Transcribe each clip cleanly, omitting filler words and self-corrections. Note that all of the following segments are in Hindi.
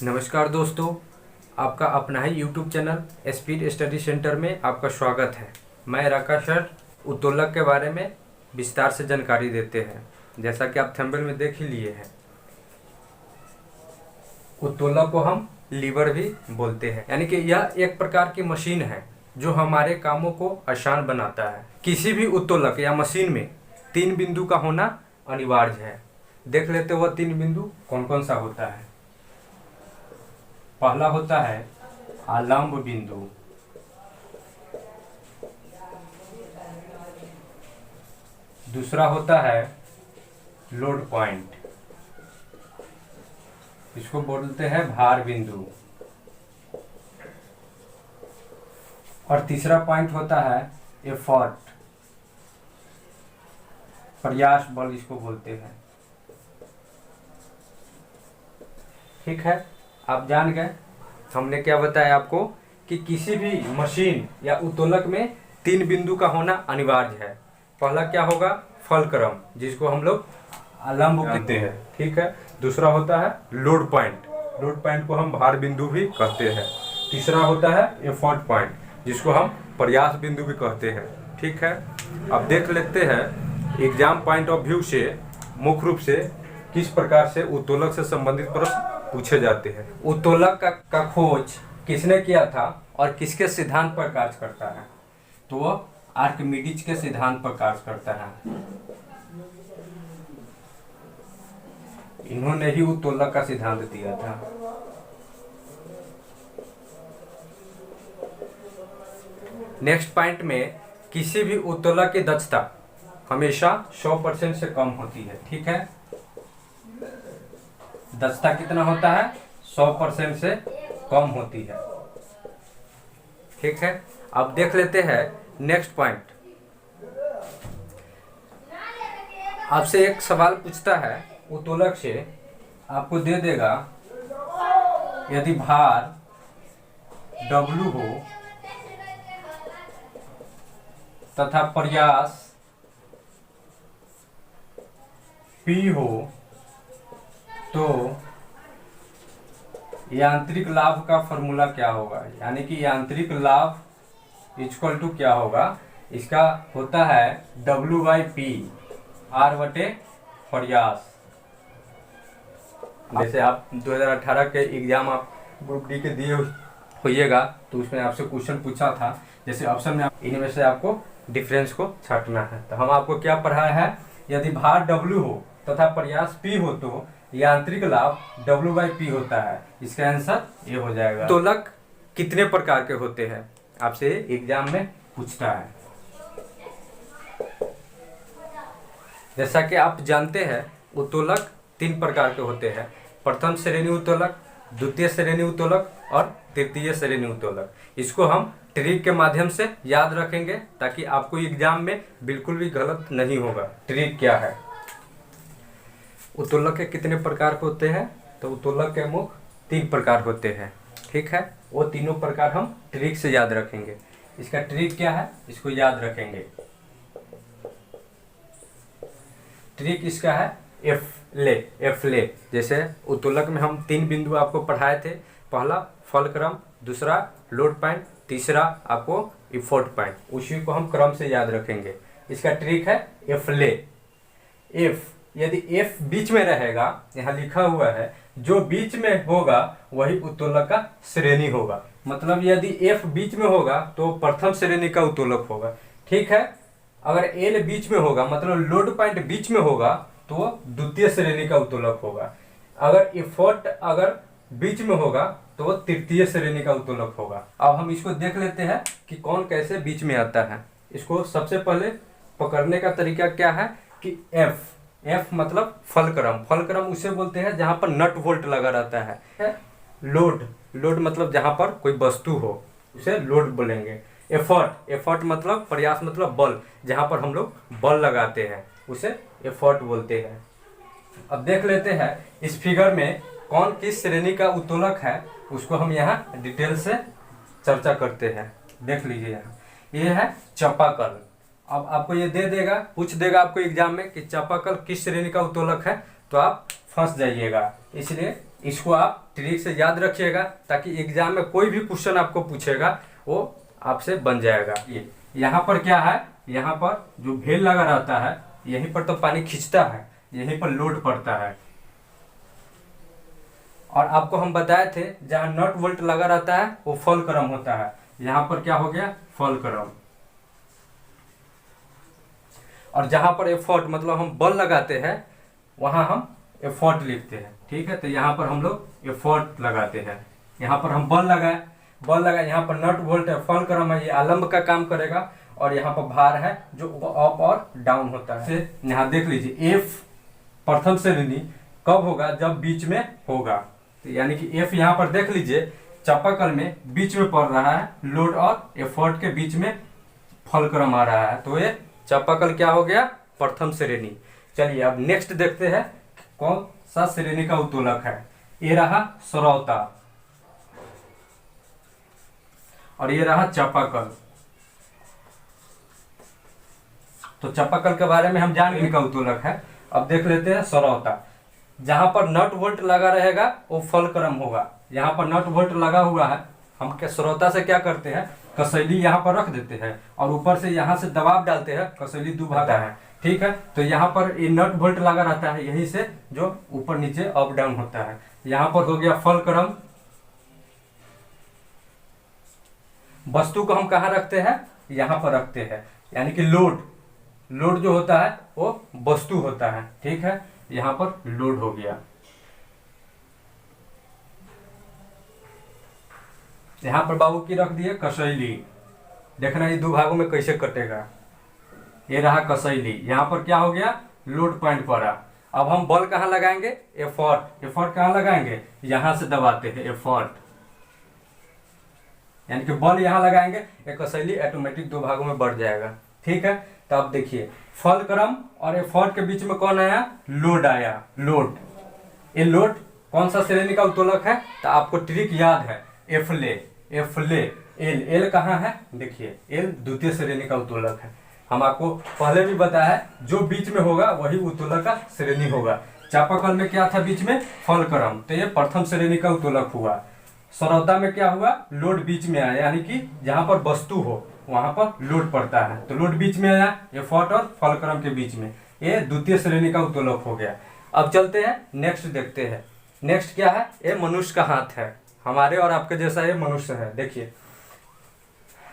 नमस्कार दोस्तों, आपका अपना ही YouTube channel speed study centre में आपका स्वागत है। मैं राकेश सर उत्तोलक के बारे में विस्तार से जानकारी देते हैं। जैसा कि आप थंबनेल में देख ही लिए हैं, उत्तोलक को हम लीवर भी बोलते हैं, यानी कि यह एक प्रकार की मशीन है जो हमारे कामों को आसान बनाता है। किसी भी उत्तोलक या मशीन में 3 बिंदु का होना अनिवार्य है। देख लेते वह 3 बिंदु कौन कौन सा होता है। पहला होता है आलंब बिंदु, दूसरा होता है लोड पॉइंट, इसको बोलते हैं भार बिंदु, और तीसरा पॉइंट होता है एफर्ट, प्रयास बल इसको बोलते हैं। ठीक है, आप जान गए हमने क्या बताया आपको कि किसी भी मशीन या उत्तोलक में 3 बिंदु का होना अनिवार्य है। पहला क्या होगा, फलक्रम, जिसको हम लोग आलंब कहते हैं। ठीक है, दूसरा होता है लोड पॉइंट, लोड पॉइंट को हम भार बिंदु भी कहते हैं। तीसरा होता है एफर्ट पॉइंट, जिसको हम प्रयास बिंदु भी कहते हैं। ठीक है, अब देख लेते हैं एग्जाम पॉइंट ऑफ व्यू से मुख्य रूप से किस प्रकार से उत्तोलक से संबंधित प्रश्न पूछे जाते हैं। उत्तोलक का खोज किसने किया था और किसके सिद्धांत पर कार्य करता है, तो वह आर्किमिडीज के सिद्धांत पर कार्य करता है। इन्होंने ही उत्तोलक का सिद्धांत दिया था। नेक्स्ट पॉइंट में किसी भी उत्तोलक की दक्षता हमेशा 100% से कम होती है। ठीक है, दक्षता कितना होता है, 100% से कम होती है। ठीक है, अब देख लेते हैं नेक्स्ट पॉइंट। आपसे एक सवाल पूछता है उत्तोलक से, आपको दे देगा यदि भार W हो तथा प्रयास P हो तो यांत्रिक लाभ का फॉर्मूला क्या होगा, यानी कि यांत्रिक लाभ इक्वल टू क्या होगा। इसका होता है W/P, R बटे प्रयास। जैसे आप 2018 के एग्जाम आप ग्रुप डी के दिए होइएगा तो उसमें आपसे क्वेश्चन पूछा था, जैसे ऑप्शन में इनमें से आपको डिफरेंस को छांटना है। तो हम आपको क्या पढ़ाया है, यदि भार W हो तथा प्रयास P हो तो यांत्रिक लाभ W/P होता है। इसका आंसर ये हो जाएगा। उत्तोलक कितने प्रकार के होते हैं, आपसे एग्जाम में पूछता है। जैसा कि आप जानते हैं उत्तोलक 3 प्रकार के होते हैं, प्रथम श्रेणी उत्तोलक, द्वितीय श्रेणी उत्तोलक और तृतीय श्रेणी उत्तोलक। इसको हम ट्रिक के माध्यम से याद रखेंगे ताकि आपको एग्जाम में बिल्कुल भी गलत नहीं होगा। ट्रिक क्या है, उत्तोलक के कितने प्रकार होते हैं, तो उत्तोलक के मुख्य 3 प्रकार होते हैं। ठीक है, वो तीनों प्रकार हम ट्रिक से याद रखेंगे। इसका ट्रिक क्या है, इसको याद रखेंगे। ट्रिक इसका है एफ ले। जैसे उत्तोलक में हम 3 बिंदु आपको पढ़ाए थे, पहला फलक्रम, दूसरा लोड पॉइंट, तीसरा आपको एफर्ट पॉइंट। उसी को हम क्रम से याद रखेंगे। इसका ट्रिक है एफ ले। एफ, यदि F बीच में रहेगा, यहाँ लिखा हुआ है, जो बीच में होगा वही उत्तोलक का श्रेणी होगा। मतलब यदि F बीच में होगा तो प्रथम श्रेणी का उत्तोलक होगा। ठीक है, अगर L बीच में होगा मतलब लोड पॉइंट बीच में होगा तो वो द्वितीय श्रेणी का उत्तोलक होगा। अगर एफर्ट अगर बीच में होगा तो वो तृतीय श्रेणी का उत्तोलक होगा। अब हम इसको देख लेते हैं कि कौन कैसे बीच में आता है। इसको सबसे पहले पकड़ने का तरीका क्या है कि F मतलब फलक्रम, फलक्रम उसे बोलते हैं जहां पर नट वोल्ट लगा रहता है। लोड मतलब जहां पर कोई वस्तु हो उसे लोड बोलेंगे। एफर्ट मतलब प्रयास मतलब बल, जहां पर हम लोग बल लगाते हैं उसे एफर्ट बोलते हैं। अब देख लेते हैं इस फिगर में कौन किस श्रेणी का उत्तोलक है, उसको हम यहाँ डिटेल से चर्चा करते हैं। देख लीजिए, यहाँ ये है चापाकल। अब आपको ये दे देगा, पूछ देगा आपको एग्जाम में कि चापाकल किस श्रेणी का उत्तोलक है, तो आप फंस जाइएगा। इसलिए इसको आप ट्रिक से याद रखिएगा ताकि एग्जाम में कोई भी क्वेश्चन आपको पूछेगा वो आपसे बन जाएगा। ये यहाँ पर क्या है, यहाँ पर जो भेल लगा रहता है यहीं पर तो पानी खींचता है, यहीं पर लोड पड़ता है। और आपको हम बताए थे जहाँ नट बोल्ट लगा रहता है वो फॉलक्रम होता है, यहाँ पर क्या हो गया फॉलक्रम। और जहाँ पर एफर्ट मतलब हम बल लगाते हैं वहाँ हम एफर्ट लिखते हैं, ठीक है। तो यहाँ पर हम लोग एफर्ट लगाते हैं, यहाँ पर हम बल लगाए, यहाँ पर नट बोल्ट है, फॉलक्रम है, ये आलम्ब का काम करेगा। और यहाँ पर भार है जो अप और डाउन होता है। यहाँ देख लीजिए एफ प्रथम श्रेणी कब होगा, जब बीच में होगा। तो यानी कि एफ यहाँ पर देख लीजिए चापाकल में बीच में पड़ रहा है, लोड और एफर्ट के बीच में फॉलक्रम आ रहा है, तो ये चापाकल क्या हो गया प्रथम श्रेणी। चलिए अब नेक्स्ट देखते हैं कौन सा श्रेणी का उत्तोलक है। ये रहा सरौता और ये रहा चापाकल। तो चापाकल के बारे में हम जान गए का उत्तोलक है। अब देख लेते हैं सरौता। जहां पर नट बोल्ट लगा रहेगा वो फॉलक्रम होगा। यहाँ पर नट बोल्ट लगा हुआ है, हम क्या सरौता से क्या करते हैं कसैली यहाँ पर रख देते हैं और ऊपर से यहाँ से दबाव डालते हैं, कसैली दुभागा है, ठीक है। तो यहाँ पर ये नट बोल्ट लगा रहता है, यहीं से जो ऊपर नीचे अप डाउन होता है। यहाँ पर हो गया फॉलक्रम। वस्तु को हम कहाँ रखते हैं, यहाँ पर रखते हैं, यानी कि लोड जो होता है वो वस्तु होता है, ठीक है। यहाँ पर लोड हो गया। यहाँ पर बाबू की रख दिए कसैली। देखना ये दो भागों में कैसे कटेगा। ये रहा कसैली, यहाँ पर क्या हो गया लोड पॉइंट पड़ा। अब हम बल कहाँ लगाएंगे, एफर्ट कहाँ लगाएंगे, यहाँ से दबाते हैं एफर्ट, यानी कि बल यहाँ लगाएंगे, ये कसैली ऑटोमेटिक दो भागों में बढ़ जाएगा, ठीक है। तो अब देखिए फॉलक्रम और एफर्ट के बीच में कौन आया, लोड आया। लोड, ये लोड कौन सा श्रेणी का उत्तोलक है, तो आपको ट्रिक याद है एफले। एल कहाँ है, देखिए एल द्वितीय श्रेणी का उत्तोलक है। हम आपको पहले भी बताया है जो बीच में होगा वही उत्तोलक का श्रेणी होगा। चापाकल में क्या था बीच में फॉलक्रम, तो ये प्रथम श्रेणी का उत्तोलक हुआ। सरौता में क्या हुआ, लोड बीच में आया, यानी कि जहां पर वस्तु हो वहां पर लोड पड़ता है, तो लोड बीच में आया, एफर्ट और फॉलक्रम के बीच में, ये द्वितीय श्रेणी का उत्तोलक हो गया। अब चलते हैं नेक्स्ट देखते हैं। नेक्स्ट क्या है, ये मनुष्य का हाथ है, हमारे और आपके जैसा ये मनुष्य है। देखिए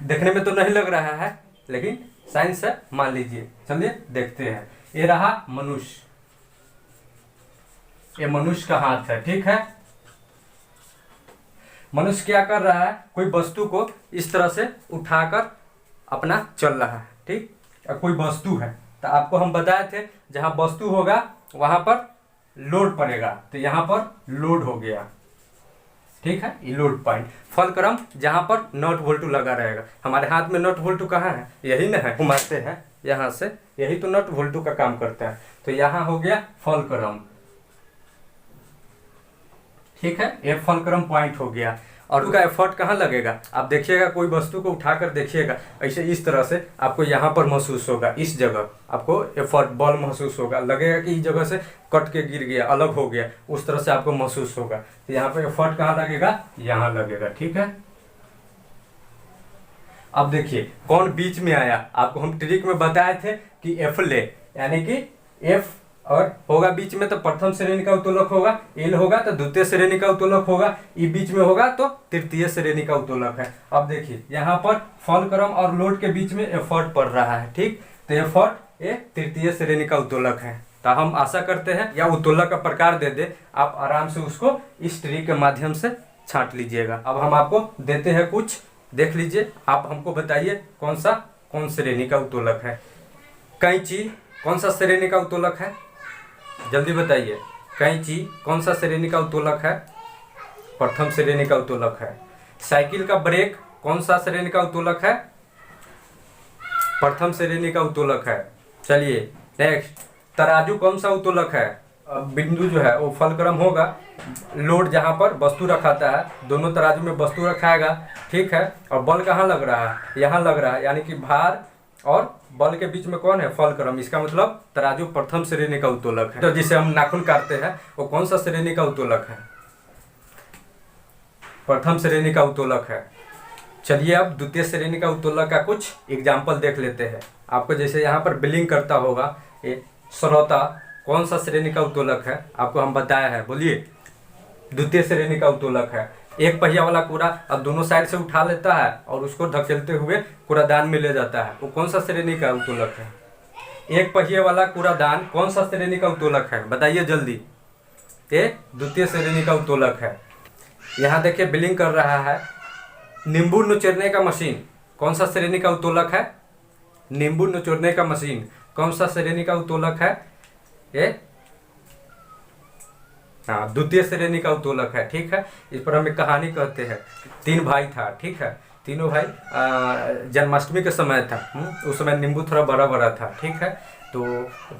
देखने में तो नहीं लग रहा है लेकिन साइंस है, मान लीजिए। चलिए देखते हैं। ये रहा मनुष्य, ये मनुष्य का हाथ है, ठीक है। मनुष्य क्या कर रहा है, कोई वस्तु को इस तरह से उठाकर अपना चल रहा है, ठीक। कोई वस्तु है, तो आपको हम बताए थे जहां वस्तु होगा वहां पर लोड पड़ेगा, तो यहाँ पर लोड हो गया, ठीक है। ये लोड पॉइंट। फॉलक्रम जहां पर नट बोल्ट लगा रहेगा। हमारे हाथ में नट बोल्ट कहाँ है, यही ना है, घुमाते हैं यहाँ से, यही तो नट बोल्ट का काम करता है। तो यहाँ हो गया फॉलक्रम, ठीक है। ये फॉलक्रम पॉइंट हो गया। और उसका एफर्ट कहाँ लगेगा, आप देखिएगा कोई वस्तु को उठाकर देखिएगा, ऐसे इस तरह से आपको यहाँ पर महसूस होगा, इस जगह आपको एफर्ट बल महसूस होगा, लगेगा कि इस जगह से कट के गिर गया, अलग हो गया, उस तरह से आपको महसूस होगा। तो यहाँ पर एफर्ट कहाँ लगेगा, यहाँ लगेगा, ठीक है। अब देखिए कौन बीच में आया, आपको हम ट्रिक में बताए थे कि एफ ले, यानी कि एफ और होगा बीच में तो प्रथम श्रेणी का उत्तोलक होगा, एल होगा तो द्वितीय श्रेणी का उत्तोलक होगा, ई बीच में होगा तो तृतीय श्रेणी का उत्तोलक है। अब देखिए यहाँ पर फॉलक्रम और लोड के बीच में एफर्ट पड़ रहा है, ठीक। तो एफर्ट ये तृतीय श्रेणी का उत्तोलक है। तो हम आशा करते हैं या उत्तोलक का प्रकार दे दे, आप आराम से उसको इस ट्रिक के माध्यम से छांट लीजिएगा। अब हम आपको देते हैं कुछ, देख लीजिए, आप हमको बताइए कौन श्रेणी का उत्तोलक है। कैंची कौन सा श्रेणी का उत्तोलक है, जल्दी बताइए। कैंची कौन सा श्रेणी का उत्तोलक है, प्रथम श्रेणी का उत्तोलक है। साइकिल का ब्रेक कौन सा श्रेणी का उत्तोलक है, प्रथम श्रेणी का उत्तोलक है। चलिए नेक्स्ट, तराजू कौन सा उत्तोलक है, बिंदु जो है वो फॉलक्रम होगा। लोड जहाँ पर वस्तु रखाता है, दोनों तराजू में वस्तु रखाएगा, ठीक है। और बल कहाँ लग रहा है, यहाँ लग रहा है, यानी कि भार और बल के बीच में कौन है, फॉलक्रम। इसका मतलब तराजू प्रथम श्रेणी का उत्तोलक है। तो जिसे हम नाखून काटते हैं वो कौन सा श्रेणी का उत्तोलक है, प्रथम श्रेणी का उत्तोलक है। चलिए अब द्वितीय श्रेणी का उत्तोलक का कुछ एग्जाम्पल देख लेते हैं। आपको जैसे यहाँ पर बिलिंग करता होगा ये श्रोता कौन सा श्रेणी का उत्तोलक है, आपको हम बताया है, बोलिए। द्वितीय श्रेणी का उत्तोलक है। एक पहिया वाला कूड़ा अब दोनों साइड से उठा लेता है और उसको धकेलते हुए कूड़ादान में ले जाता है, वो कौन सा श्रेणी का उत्तोलक है? एक पहिए वाला कूड़ादान कौन सा श्रेणी का उत्तोलक है, बताइए जल्दी। ये द्वितीय श्रेणी का उत्तोलक है। यहाँ देखिए बिलिंग कर रहा है नींबू निचोड़ने का मशीन, कौन सा श्रेणी का उत्तोलक है? नींबू निचोड़ने का मशीन कौन सा श्रेणी का उत्तोलक है? ये हाँ, द्वितीय श्रेणी का उत्तोलक है। ठीक है, इस पर हम एक कहानी कहते हैं। 3 भाई था, ठीक है, तीनों भाई जन्माष्टमी के समय था, उस समय नींबू थोड़ा बड़ा बड़ा था, ठीक है। तो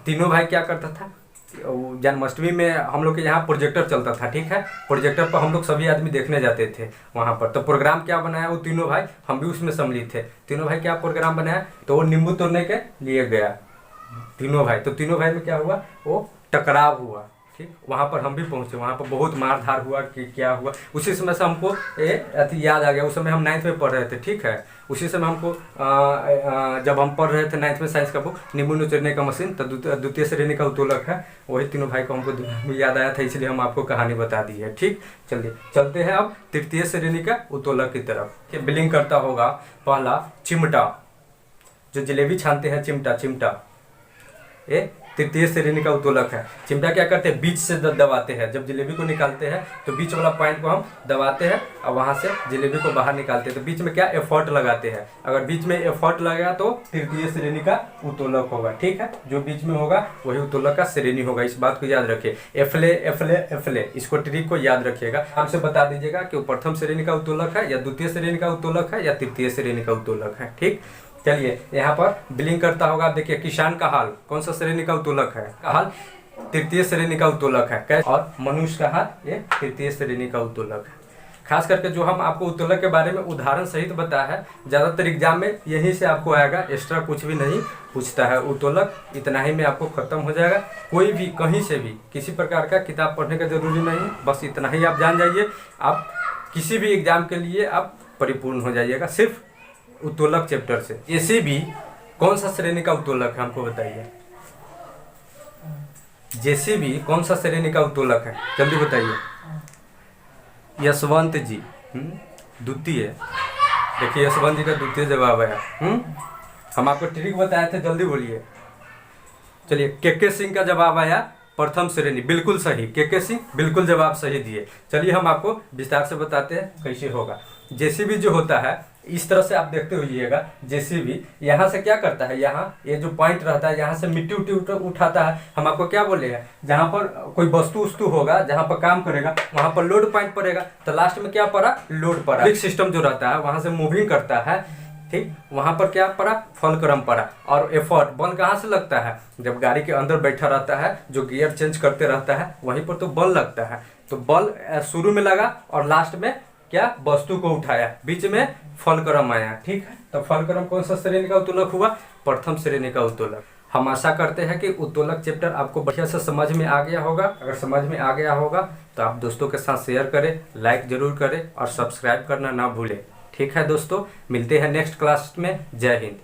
तीनों भाई क्या करता था, जन्माष्टमी में हम लोग के यहाँ प्रोजेक्टर चलता था, ठीक है, प्रोजेक्टर पर हम लोग सभी आदमी देखने जाते थे वहाँ पर। तो प्रोग्राम क्या बनाया वो तीनों भाई, हम भी उसमें सम्मिलित थे। तीनों भाई क्या प्रोग्राम बनाया, तो वो नींबू तोड़ने के लिए गया तीनों भाई। तो तीनों भाई में क्या हुआ, वो टकराव हुआ, ठीक। वहाँ पर हम भी पहुँचे, वहाँ पर बहुत मार धार हुआ कि क्या हुआ। उसी समय से हमको अति याद आ गया, उस समय हम 9th में पढ़ रहे थे, ठीक है। उसी समय हमको जब हम पढ़ रहे थे 9th में साइंस का बुक नींबू निचोड़ने का मशीन, तो द्वितीय श्रेणी का उत्तोलक है, वही तीनों भाई को हमको याद आया था, इसलिए हम आपको कहानी बता दी है, ठीक। चलिए चलते हैं अब तृतीय श्रेणी का उत्तोलक की तरफ। बिलिंग करता होगा पहला चिमटा, जो जलेबी छानते हैं, चिमटा ये तृतीय श्रेणी का उत्तोलक है। चिमटा क्या करते हैं, बीच से दबाते हैं, जब जलेबी को निकालते हैं तो बीच वाला पॉइंट को हम दबाते हैं और वहां से जलेबी को बाहर निकालते हैं। तो बीच में क्या एफर्ट लगाते हैं, अगर बीच में एफर्ट लगेगा तो तृतीय श्रेणी का उत्तोलक होगा, ठीक है। जो बीच में होगा वही उत्तोलक का श्रेणी होगा, इस बात को याद रखिए। एफले इसको ट्रिक को याद रखिएगा, आपसे बता दीजिएगा कि वो प्रथम श्रेणी का उत्तोलक है या द्वितीय श्रेणी का उत्तोलक है या तृतीय श्रेणी का उत्तोलक है, ठीक। चलिए यहाँ पर बिलिंग करता होगा, आप देखिए किसान का हाल कौन सा श्रेणी का उत्तोलक है, का हाल तृतीय श्रेणी का उत्तोलक है, और मनुष्य का हाल ये तृतीय श्रेणी का उत्तोलक है। खास करके जो हम आपको उत्तोलक के बारे में उदाहरण सहित बताया है, ज़्यादातर एग्जाम में यहीं से आपको आएगा, एक्स्ट्रा कुछ भी नहीं पूछता है। उत्तोलक इतना ही में आपको खत्म हो जाएगा, कोई भी कहीं से भी किसी प्रकार का किताब पढ़ने का जरूरी नहीं है, बस इतना ही आप जान जाइए, आप किसी भी एग्जाम के लिए आप परिपूर्ण हो जाइएगा सिर्फ उत्तोलक चैप्टर से। ऐसे भी कौन सा श्रेणी का उत्तोलक है, हमको बताइए। जैसे भी कौन सा श्रेणी का उत्तोलक है, जल्दी बताइए। यशवंत जी द्वितीय, देखिए यशवंत जी का द्वितीय जवाब आया। हम आपको ट्रिक बताए थे, जल्दी बोलिए। चलिए के सिंह का जवाब आया प्रथम श्रेणी, बिल्कुल सही, के सिंह बिल्कुल जवाब सही दिए। चलिए हम आपको विस्तार से बताते हैं कैसे होगा। जेसीबी जो होता है इस तरह से आप देखते होइएगा, जेसीबी यहाँ से क्या करता है, यहाँ ये जो पॉइंट रहता है यहाँ से मिट्टी उठाता है। हम आपको क्या बोले हैं, जहाँ पर कोई वस्तु होगा, जहाँ पर काम करेगा वहाँ पर लोड पॉइंट पड़ेगा, तो लास्ट में क्या पड़ा, लोड पड़ा। एक सिस्टम जो रहता है वहाँ से मूविंग करता है, ठीक, वहाँ पर क्या पड़ा, फलक्रम पड़ा। और एफर्ट बल कहाँ से लगता है, जब गाड़ी के अंदर बैठा रहता है, जो गियर चेंज करते रहता है वहीं पर तो बल लगता है। तो बल शुरू में लगा और लास्ट में क्या, वस्तु को उठाया, बीच में फलक्रम आया, ठीक है। तो फलक्रम कौन सा श्रेणी का उत्तोलक हुआ, प्रथम श्रेणी का उत्तोलक। हम आशा करते हैं कि उत्तोलक चैप्टर आपको बढ़िया से समझ में आ गया होगा। अगर समझ में आ गया होगा तो आप दोस्तों के साथ शेयर करें, लाइक जरूर करें और सब्सक्राइब करना ना भूलें, ठीक है दोस्तों। मिलते हैं नेक्स्ट क्लास में। जय हिंद।